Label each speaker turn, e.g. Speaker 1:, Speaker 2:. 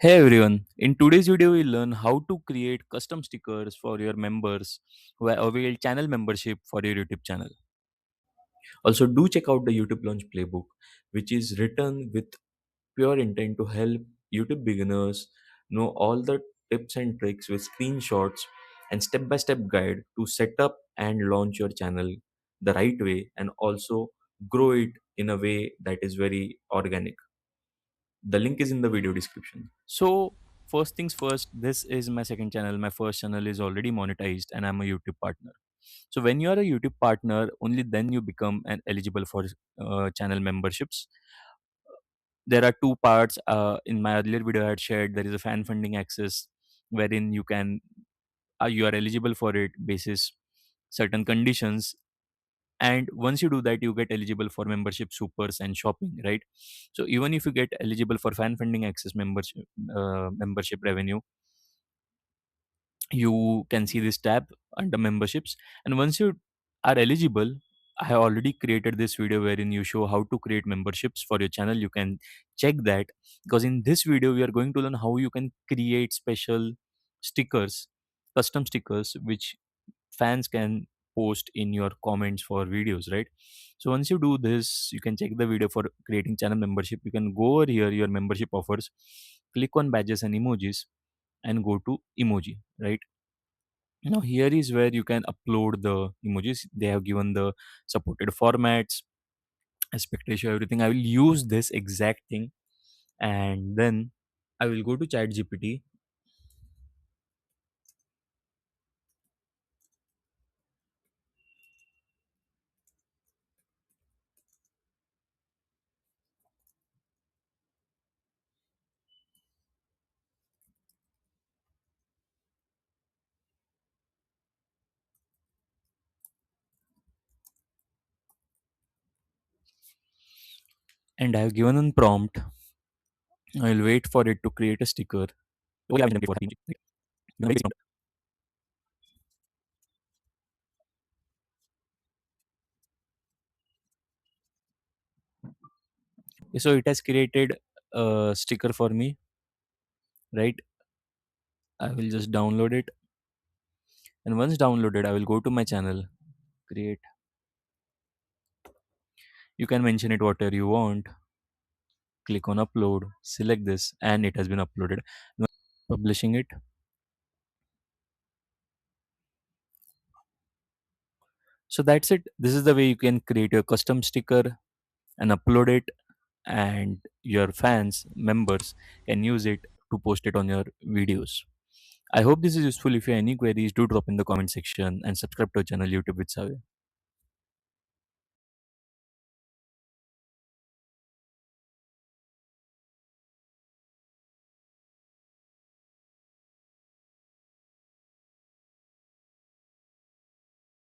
Speaker 1: Hey everyone, in today's video we'll learn how to create custom stickers for your members who avail channel membership for your YouTube channel. Also do check out the YouTube launch playbook which is written with pure intent to help YouTube beginners know all the tips and tricks with screenshots and step-by-step guide to set up and launch your channel the right way and also grow it in a way that is very organic. The link is in the video description. So first things first, this is my second channel. My first channel is already monetized and I'm a YouTube partner. So when you are a YouTube partner, only then you become an eligible for channel memberships. There are two parts. In my earlier video I had shared, there is a fan funding access wherein you are eligible for it basis certain conditions, and once you do that you get eligible for membership supers and shopping, right? So even if you get eligible for fan funding access membership revenue, you can see this tab under memberships, and once you are eligible, I have already created this video wherein you show how to create memberships for your channel. You can check that, because in this video we are going to learn how you can create special stickers, custom stickers which fans can post in your comments for videos, right? So once you do this, you can check the video for creating channel membership. You can go over here, your membership offers, click on badges and emojis, and go to emoji, right? Now here is where you can upload the emojis. They have given the supported formats, aspect ratio, everything. I will use this exact thing, and then I will go to chat gpt and I have given a prompt. I will wait for it to create a sticker. Oh, yeah, so it has created a sticker for me, right? I will just download it, and once downloaded I will go to my channel, create. You can mention it whatever you want, click on upload, select this, and it has been uploaded. Now publishing it. So that's it. This is the way you can create your custom sticker and upload it, and your fans, members can use it to post it on your videos. I hope this is useful. If you have any queries, do drop in the comment section and subscribe to our channel YouTube with Saave.